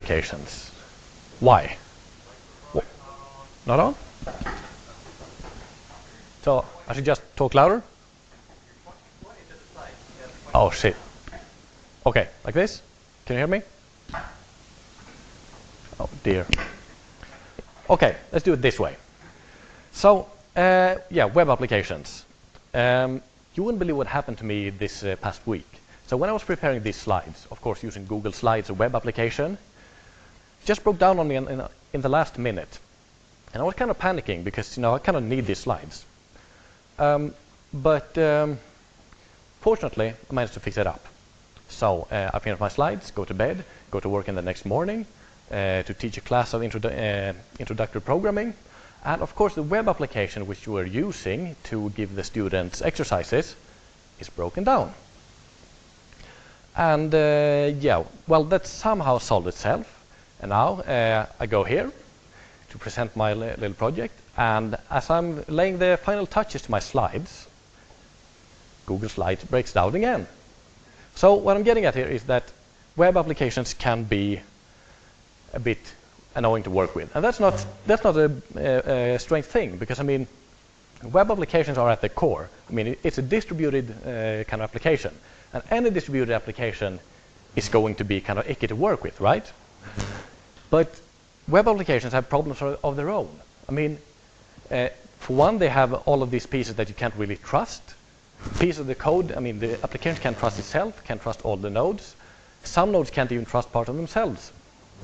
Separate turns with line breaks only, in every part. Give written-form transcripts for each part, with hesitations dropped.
applications. Why? Not on? So I should just talk louder? Oh shit. Okay, like this? Can you hear me? Oh dear. Okay, let's do it this way. So, yeah, web applications. You wouldn't believe what happened to me this past week. So when I was preparing these slides, of course using Google Slides, a web application, it just broke down on me in the last minute. And I was kind of panicking because, I kind of need these slides. But fortunately, I managed to fix it up. So I finished my slides, go to bed, go to work in the next morning to teach a class of introductory programming. And of course, the web application which we're using to give the students exercises is broken down. And yeah, well, that somehow solved itself. And now I go here to present my little project. And as I'm laying the final touches to my slides, Google Slides breaks down again. So what I'm getting at here is that web applications can be a bit annoying to work with. And that's not a strange thing, because, I mean, web applications are at the core. I mean, it's a distributed kind of application. And any distributed application is going to be kind of icky to work with, right? But web applications have problems of their own. I mean, for one, they have all of these pieces that you can't really trust. Piece of the code, I mean, the application can't trust itself, can't trust all the nodes. Some nodes can't even trust part of themselves.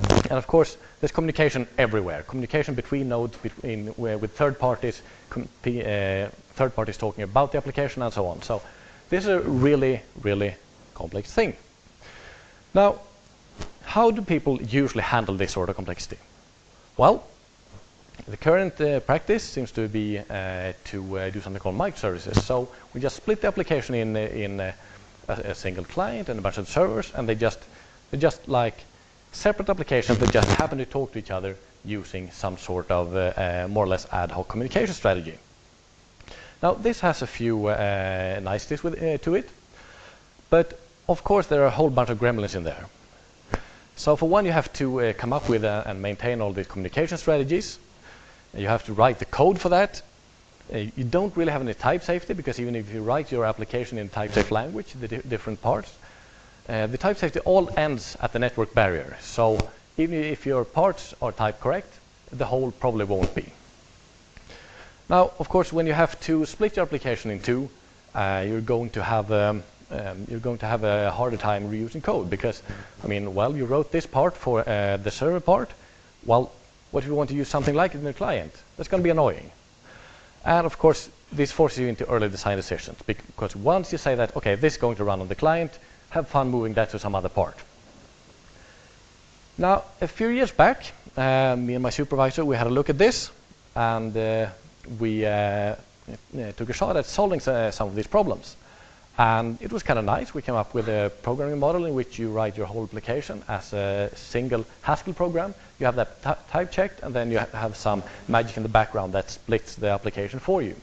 And of course, there's communication everywhere. Communication between nodes, with third parties, third parties talking about the application and so on. So this is a really, really complex thing. Now, how do people usually handle this sort of complexity? Well, the current practice seems to be to do something called microservices. So we just split the application in a single client and a bunch of servers, and they're just like separate applications that just happen to talk to each other using some sort of more or less ad hoc communication strategy. Now, this has a few niceties to it, but of course there are a whole bunch of gremlins in there. So for one, you have to come up with and maintain all these communication strategies. You have to write the code for that. You don't really have any type safety, because even if you write your application in type-safe language, the different parts, the type safety all ends at the network barrier. So even if your parts are type correct, the whole probably won't be. Now, of course, when you have to split your application in two, you're going to have a harder time reusing code, because, I mean, well, you wrote this part for the server part. Well, what if you want to use something like it in the client? That's going to be annoying. And of course, this forces you into early design decisions, because once you say that, okay, this is going to run on the client, have fun moving that to some other part. Now, a few years back, me and my supervisor, we had a look at this, and we took a shot at solving some of these problems. And it was kind of nice. We came up with a programming model in which you write your whole application as a single Haskell program. You have that type checked, and then you have some magic in the background that splits the application for you.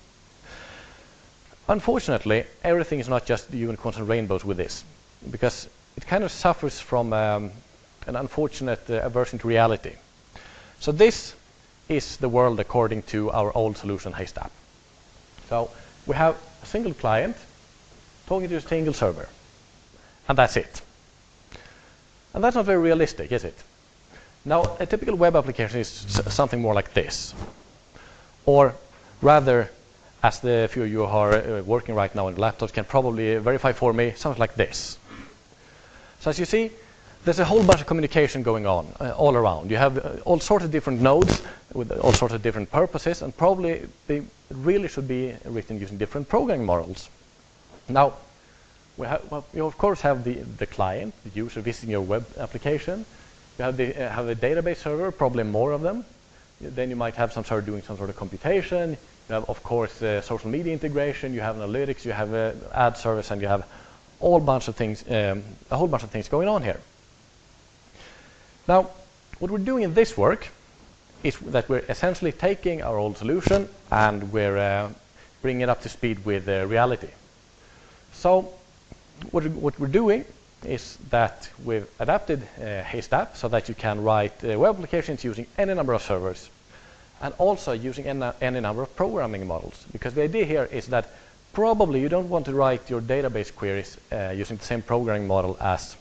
Unfortunately, everything is not just unicorns and rainbows with this, because it kind of suffers from an unfortunate aversion to reality. So this is the world according to our old solution, Haystack. So we have a single client talking to a single server, and that's it. And that's not very realistic, is it? Now, a typical web application is something more like this. Or rather, as the few of you who are working right now on laptops can probably verify for me, something like this. So as you see, there's a whole bunch of communication going on all around. You have all sorts of different nodes with all sorts of different purposes, and probably they really should be written using different programming models. Now, you of course have the client, the user visiting your web application. You have a database server, probably more of them. Then you might have some sort of doing some sort of computation. You have, of course, social media integration. You have analytics. You have ad service, and you have a whole bunch of things going on here. Now, what we're doing in this work is that we're essentially taking our old solution and we're bringing it up to speed with reality. So what we're doing is that we've adapted Haste app so that you can write web applications using any number of servers and also using any number of programming models. Because the idea here is that probably you don't want to write your database queries using the same programming model as,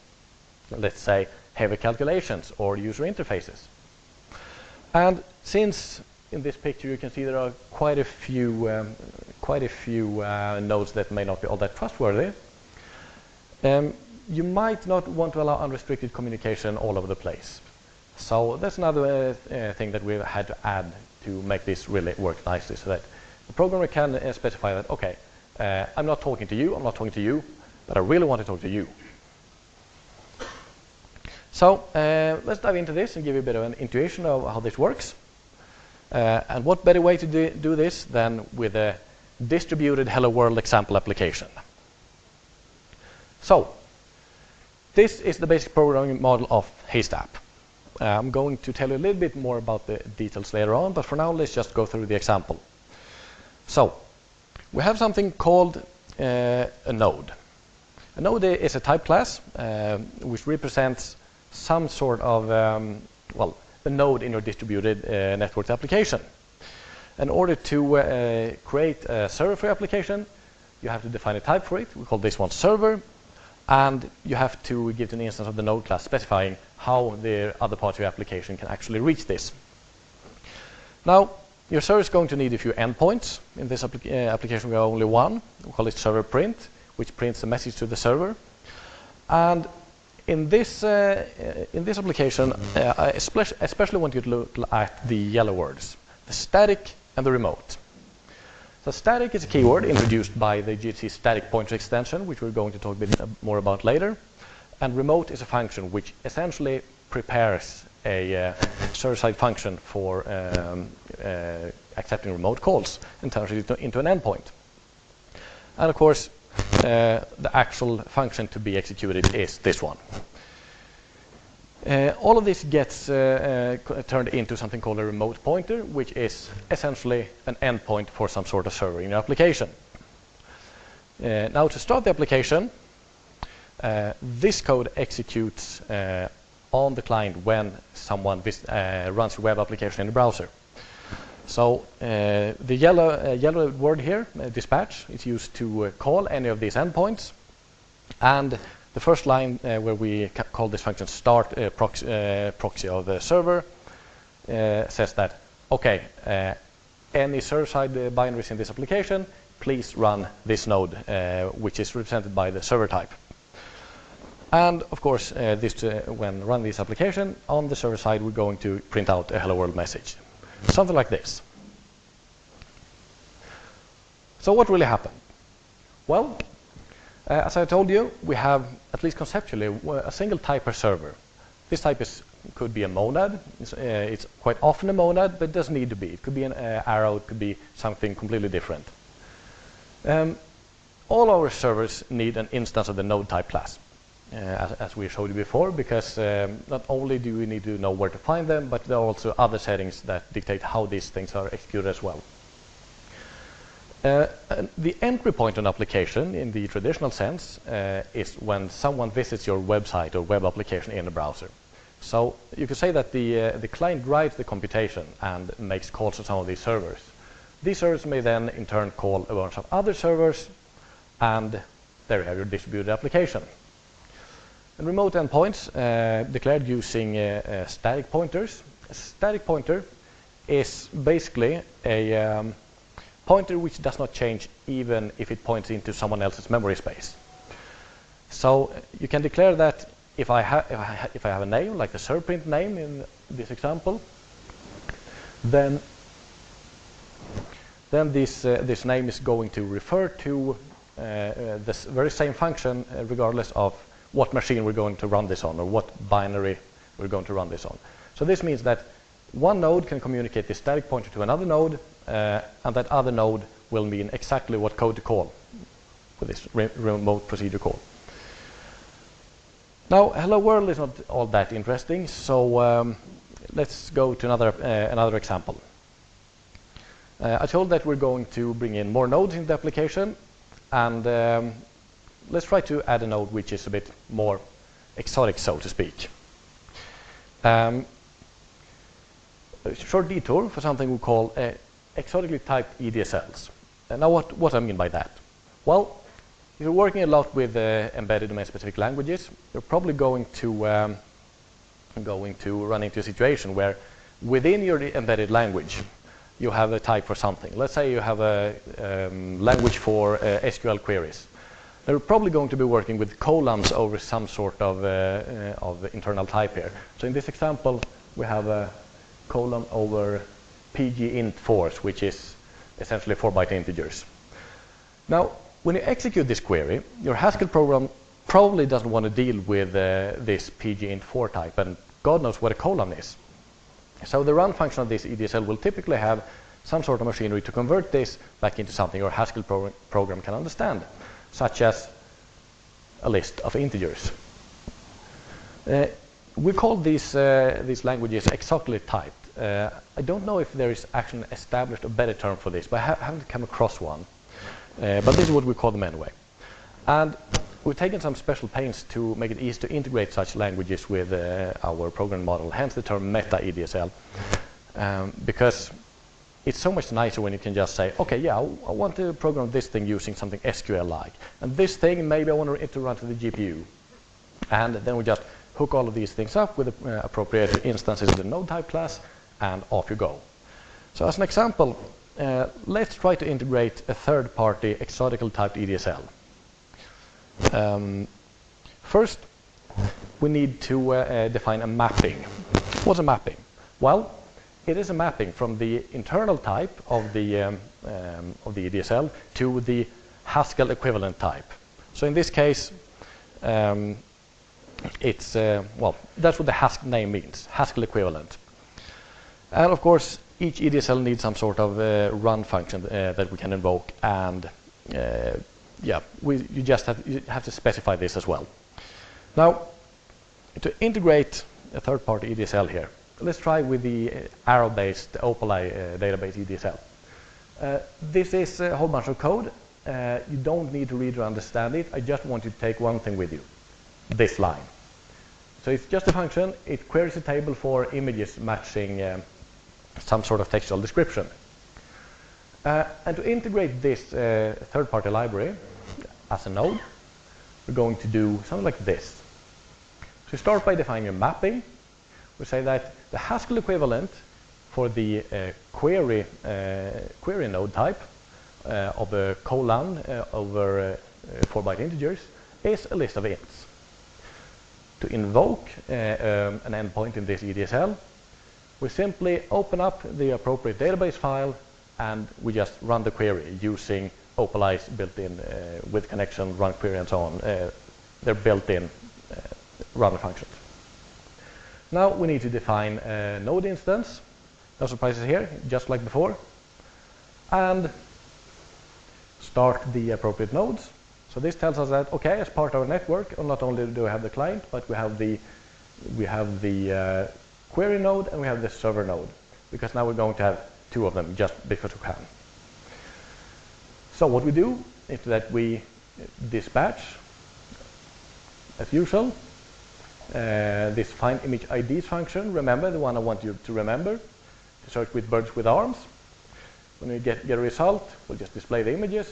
let's say, heavy calculations or user interfaces. And since in this picture you can see there are quite a few nodes that may not be all that trustworthy, you might not want to allow unrestricted communication all over the place. So that's another thing that we've had to add to make this really work nicely, so that the programmer can specify that, okay, I'm not talking to you, but I really want to talk to you. So let's dive into this and give you a bit of an intuition of how this works. And what better way to do this than with a distributed Hello World example application. So this is the basic programming model of Haste app. I'm going to tell you a little bit more about the details later on, but for now let's just go through the example. So we have something called a node. A node is a type class which represents some sort of, a node in your distributed network application. In order to create a server for your application, you have to define a type for it. We call this one server. And you have to give an instance of the node class specifying how the other parts of your application can actually reach this. Now, your server is going to need a few endpoints. In this application, we have only one. We call it server print, which prints a message to the server. And in this application, I especially want you to look at the yellow words, the static and the remote. So static is a keyword introduced by the GHC static pointer extension, which we're going to talk a bit more about later. And remote is a function which essentially prepares a server-side function for accepting remote calls and turns it into an endpoint. And of course, the actual function to be executed is this one. All of this gets turned into something called a remote pointer, which is essentially an endpoint for some sort of server in your application. Now to start the application, this code executes on the client when someone runs a web application in the browser. So the yellow word here, dispatch, is used to call any of these endpoints. And the first line where we call this function start proxy of the server says that, okay, any server-side binaries in this application, please run this node, which is represented by the server type. And of course, when run this application, on the server side, we're going to print out a hello world message. Something like this. So what really happened? Well, as I told you, we have, at least conceptually, a single type per server. This type could be a monad. It's quite often a monad, but it doesn't need to be. It could be an arrow. It could be something completely different. All our servers need an instance of the node type class, as we showed you before, because not only do we need to know where to find them, but there are also other settings that dictate how these things are executed as well. The entry point on application in the traditional sense is when someone visits your website or web application in a browser. So you could say that the client drives the computation and makes calls to some of these servers. These servers may then in turn call a bunch of other servers, and there you have your distributed application. And remote endpoints declared using static pointers. A static pointer is basically a pointer which does not change even if it points into someone else's memory space. So you can declare that if I have a name, like the server print name in this example, then this name is going to refer to this very same function regardless of what machine we're going to run this on or what binary we're going to run this on. So this means that one node can communicate the static pointer to another node, and that other node will mean exactly what code to call with this remote procedure call. Now, hello world is not all that interesting, so let's go to another example. I told that we're going to bring in more nodes in the application, and let's try to add a node which is a bit more exotic, so to speak. A short detour for something we call exotically typed EDSLs. And now what I mean by that? Well, if you're working a lot with embedded domain-specific languages, you're probably going to run into a situation where within your embedded language, you have a type for something. Let's say you have a language for SQL queries. They're probably going to be working with columns over some sort of internal type here. So in this example, we have a column over pgint force, which is essentially 4-byte integers. Now, when you execute this query, your Haskell program probably doesn't want to deal with this pgint4 type, and God knows what a column is. So the run function of this EDSL will typically have some sort of machinery to convert this back into something your Haskell program can understand, such as a list of integers. We call these languages exotically typed. I don't know if there is actually established a better term for this, but I haven't come across one. But this is what we call them anyway. And we've taken some special pains to make it easy to integrate such languages with our program model, hence the term Meta-EDSL, because it's so much nicer when you can just say, okay, yeah, I want to program this thing using something SQL-like. And this thing, maybe I want it to run to the GPU. And then we just hook all of these things up with the appropriate instances in the node type class, and off you go. So as an example, let's try to integrate a third-party exotically typed EDSL. First, we need to define a mapping. What's a mapping? Well, it is a mapping from the internal type of the EDSL to the Haskell equivalent type. So in this case, it's well, that's what the Haskell name means, Haskell equivalent. And of course, each EDSL needs some sort of run function that we can invoke, and yeah, you just have to specify this as well. Now, to integrate a third-party EDSL here, let's try with the arrow-based Opal-I database EDSL. This is a whole bunch of code. You don't need to read or understand it. I just want you to take one thing with you, this line. So it's just a function. It queries a table for images matching some sort of textual description. And to integrate this third-party library as a node, we're going to do something like this. So we start by defining a mapping. We say that the Haskell equivalent for the query node type of a colon over 4-byte integers is a list of ints. To invoke an endpoint in this EDSL, we simply open up the appropriate database file, and we just run the query using Opal-I's built-in with connection, run query, and so on. They're built-in run functions. Now we need to define a node instance. No surprises here, just like before. And start the appropriate nodes. So this tells us that, okay, as part of our network, not only do we have the client, but we have the query node and we have the server node, because now we're going to have two of them just because we can. So what we do is that we dispatch, as usual, this find image IDs function. Remember, the one I want you to remember, to search with birds with arms. When we get a result, we'll just display the images,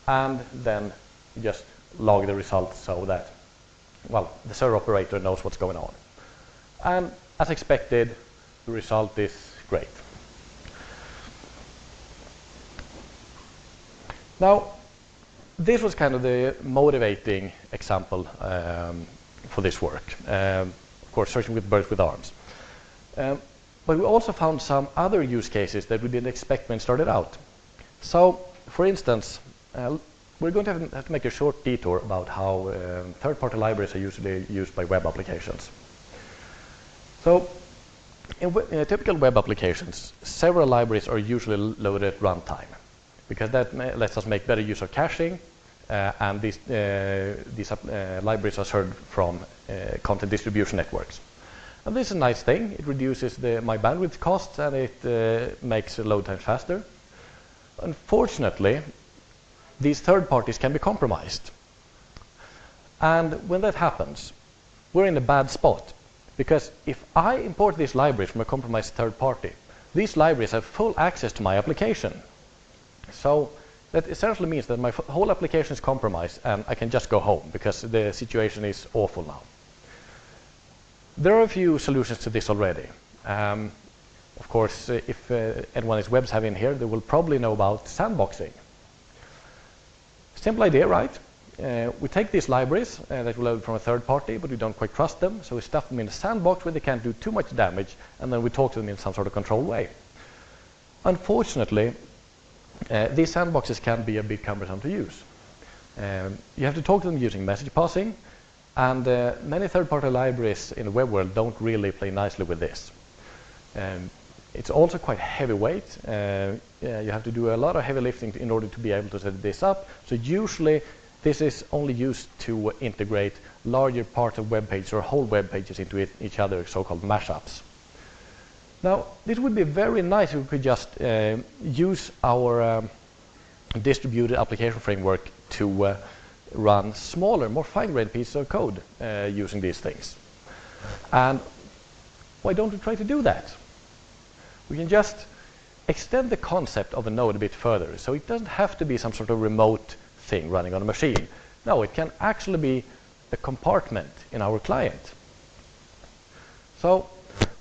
and then just log the results so that, well, the server operator knows what's going on. And as expected, the result is great. Now, this was kind of the motivating example for this work. Of course, searching with birds with arms. But we also found some other use cases that we didn't expect when it started out. So, for instance, we're going to have to make a short detour about how third-party libraries are usually used by web applications. So, in typical web applications, several libraries are usually loaded at runtime, because that lets us make better use of caching, and these libraries are served from content distribution networks. And this is a nice thing. It reduces my bandwidth costs, and it makes load times faster. Unfortunately, these third parties can be compromised. And when that happens, we're in a bad spot. Because if I import these libraries from a compromised third party, these libraries have full access to my application. So that essentially means that my whole application is compromised and I can just go home because the situation is awful now. There are a few solutions to this already. Of course, if anyone is web savvy in here, they will probably know about sandboxing. Simple idea, right? We take these libraries that we load from a third party, but we don't quite trust them, so we stuff them in a sandbox where they can't do too much damage, and then we talk to them in some sort of controlled way. Unfortunately, these sandboxes can be a bit cumbersome to use. You have to talk to them using message passing, and many third-party libraries in the web world don't really play nicely with this. It's also quite heavyweight. You have to do a lot of heavy lifting in order to be able to set this up. So usually this is only used to integrate larger parts of web pages or whole web pages into each other, so-called mashups. Now, this would be very nice if we could just use our distributed application framework to run smaller, more fine-grained pieces of code using these things. And why don't we try to do that? We can just extend the concept of a node a bit further, so it doesn't have to be some sort of remote thing running on a machine. No, it can actually be a compartment in our client. So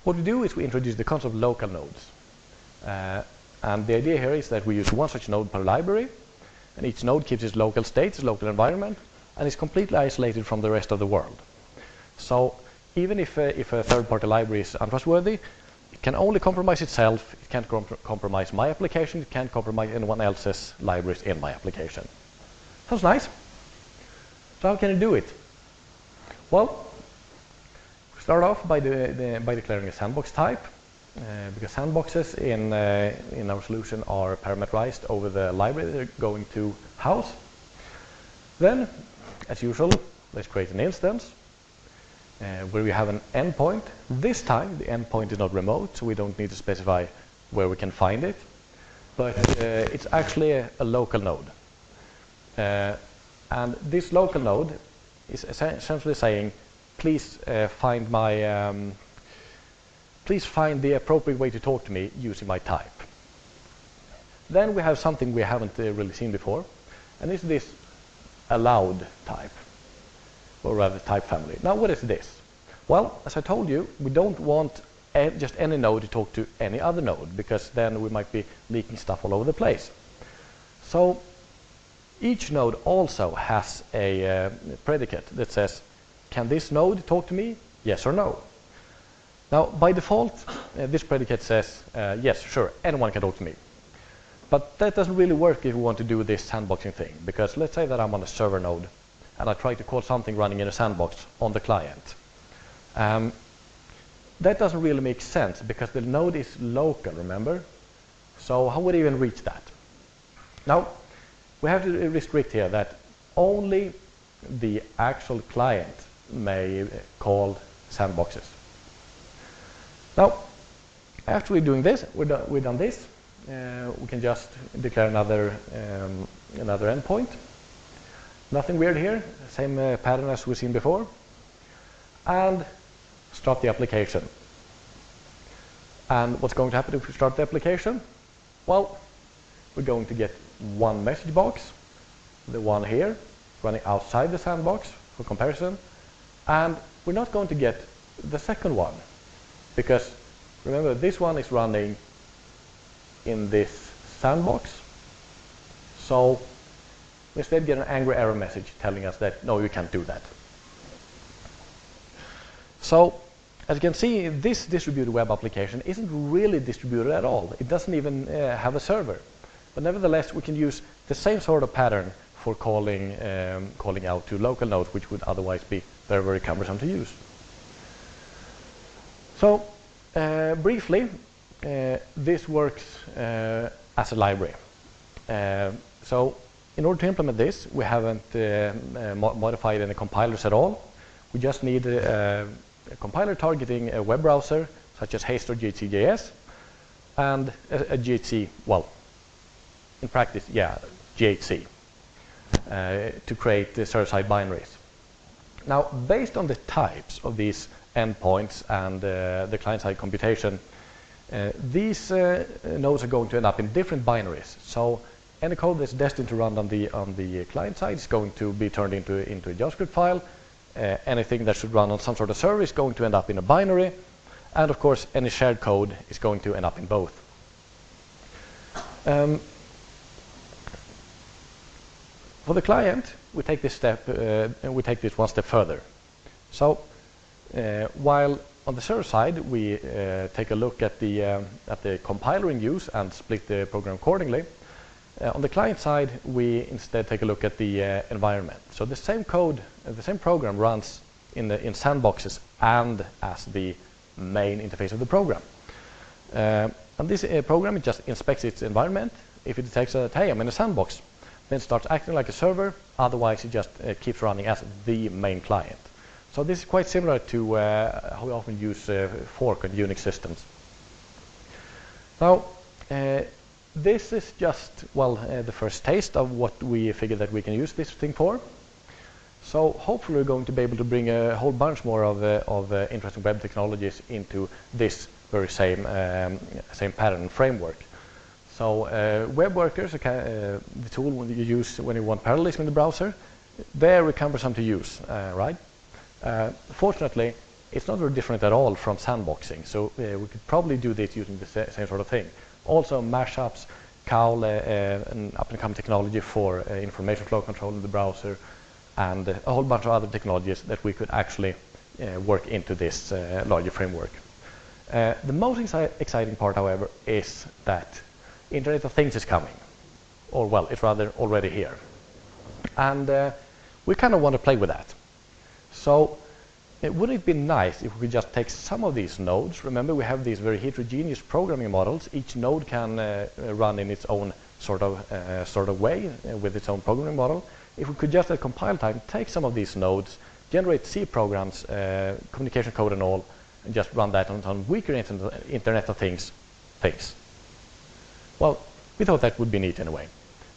what we do is we introduce the concept of local nodes. And the idea here is that we use one such node per library, and each node keeps its local state, its local environment, and is completely isolated from the rest of the world. So even if a third-party library is untrustworthy, it can only compromise itself, it can't compromise my application, it can't compromise anyone else's libraries in my application. Sounds nice. So how can you do it? Well, we start off by declaring a sandbox type, because sandboxes in our solution are parameterized over the library they're going to house. Then, as usual, let's create an instance where we have an endpoint. This time, the endpoint is not remote, so we don't need to specify where we can find it, but it's actually a local node. And this local node is essentially saying, please find the appropriate way to talk to me using my type. Then we have something we haven't really seen before, and it's this allowed type, or rather type family. Now, what is this? Well, as I told you, we don't want just any node to talk to any other node, because then we might be leaking stuff all over the place. So each node also has a predicate that says, can this node talk to me? Yes or no. Now, by default, this predicate says, yes, sure, anyone can talk to me. But that doesn't really work if we want to do this sandboxing thing, because let's say that I'm on a server node and I try to call something running in a sandbox on the client. That doesn't really make sense because the node is local, remember? So how would I even reach that? Now, we have to restrict here that only the actual client may call sandboxes. Now, after we're doing this, we've done this, we can just declare another endpoint. Nothing weird here, same pattern as we've seen before. And start the application. And what's going to happen if we start the application? Well, we're going to get one message box, the one here, running outside the sandbox for comparison. And we're not going to get the second one, because remember, this one is running in this sandbox. So we instead get an angry error message telling us that, no, you can't do that. So as you can see, this distributed web application isn't really distributed at all. It doesn't even have a server. But nevertheless, we can use the same sort of pattern for calling out to local nodes, which would otherwise be very, very cumbersome to use. So briefly, this works as a library. So in order to implement this, we haven't modified any compilers at all. We just need a compiler targeting a web browser, such as Haste or GHC.js, and a GHC, well, in practice, yeah, GHC, to create the server-side binaries. Now, based on the types of these endpoints and the client-side computation, these nodes are going to end up in different binaries. So any code that's destined to run on the client side is going to be turned into a JavaScript file. Anything that should run on some sort of server is going to end up in a binary. And of course, any shared code is going to end up in both. For the client, we take this one step further. So while on the server side, we take a look at the compiler in use and split the program accordingly. On the client side, we instead take a look at the environment. So the same code, the same program runs in sandboxes and as the main interface of the program. And this program, it just inspects its environment. If it detects that, hey, I'm in a sandbox, then it starts acting like a server. Otherwise, it just keeps running as the main client. So this is quite similar to how we often use fork on Unix systems. Now, this is just, well, the first taste of what we figured that we can use this thing for. So hopefully we're going to be able to bring a whole bunch more of interesting web technologies into this very same pattern and framework. So web workers, the tool when you use when you want parallelism in the browser, very cumbersome to use, right? Fortunately, it's not very different at all from sandboxing. So we could probably do this using the same sort of thing. Also, mashups, COWL, an up-and-coming technology for information flow control in the browser, and a whole bunch of other technologies that we could actually work into this larger framework. The most exciting part, however, is that Internet of Things is coming. Or, well, it's rather already here. And we kind of want to play with that. So wouldn't it be nice if we could just take some of these nodes? Remember, we have these very heterogeneous programming models. Each node can run in its own sort of way with its own programming model. If we could just at compile time take some of these nodes, generate C programs, communication code and all, and just run that on weaker Internet of Things things. Well, we thought that would be neat in a way.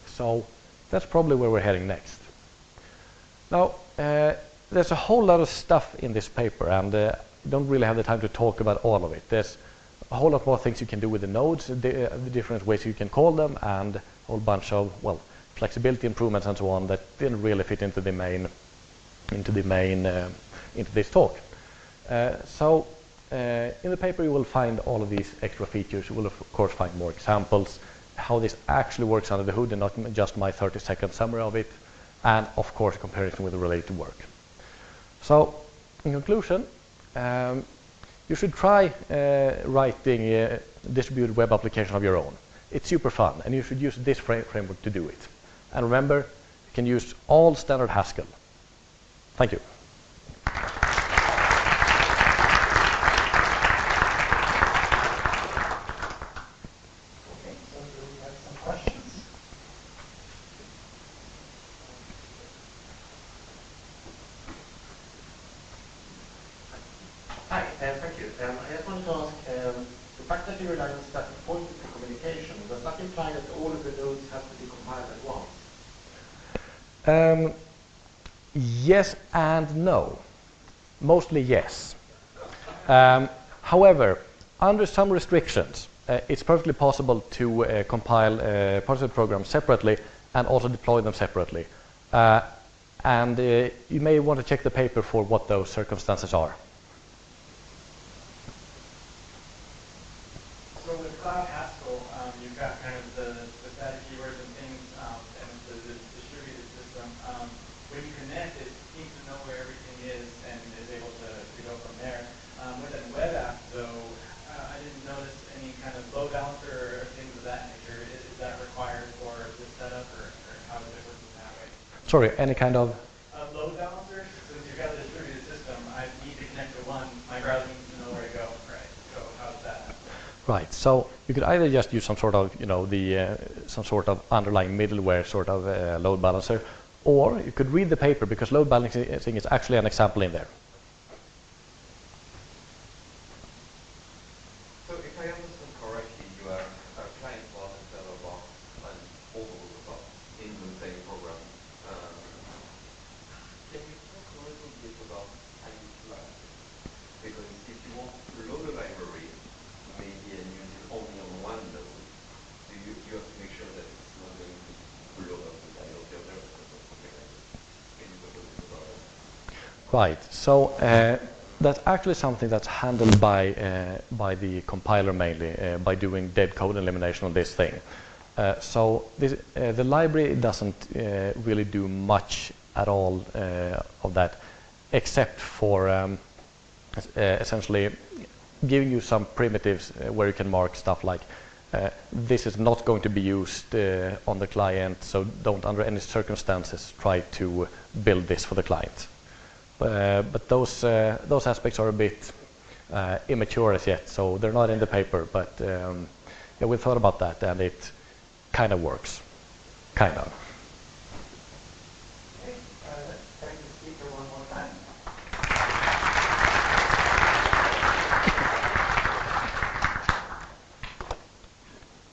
So that's probably where we're heading next. Now, there's a whole lot of stuff in this paper, and I don't really have the time to talk about all of it. There's a whole lot more things you can do with the nodes, the different ways you can call them, and a whole bunch of, well, flexibility improvements and so on that didn't really fit into this talk. So in the paper you will find all of these extra features. You will of course find more examples, how this actually works under the hood and not just my 30-second summary of it, and of course comparison with the related work. So in conclusion, you should try writing a distributed web application of your own. It's super fun, and you should use this framework to do it. And remember, you can use all standard Haskell. Thank you.
Hi, thank you. I just wanted to ask, the fact that you rely on static pointer for communication, does that imply that all of the nodes have to be compiled at once?
Yes and no. Mostly yes. However, under some restrictions, it's perfectly possible to compile parts of the program separately and also deploy them separately. And you may want to check the paper for what those circumstances are.
So with Cloud Haskell, you've got kind of the static keywords and things, and the distributed system. When you connect, it seems to know where everything is and is able to go from there. With a web app, though, I didn't notice any kind of load balancer or things of that nature. Is that required for this setup, or how does it work that way?
Sorry, any kind of?
Load balancer. Since you've got the distributed system, I need to connect to one. My browser needs to know where to go. Right. So how does that happen?
Right. So you could either just use some sort of, some sort of underlying middleware sort of load balancer, or you could read the paper because load balancing is actually an example in there.
So if I understand correctly, you have a client box and server box and multiple box in the same program. Can you talk a little bit
Right. So that's actually something that's handled by the compiler mainly by doing dead code elimination on this thing. So the library doesn't really do much at all of that, except for essentially giving you some primitives where you can mark stuff like this is not going to be used on the client, so don't under any circumstances try to build this for the client. But those aspects are a bit immature as yet, so they're not in the paper. But yeah, we thought about that, and it kind of works, kind of.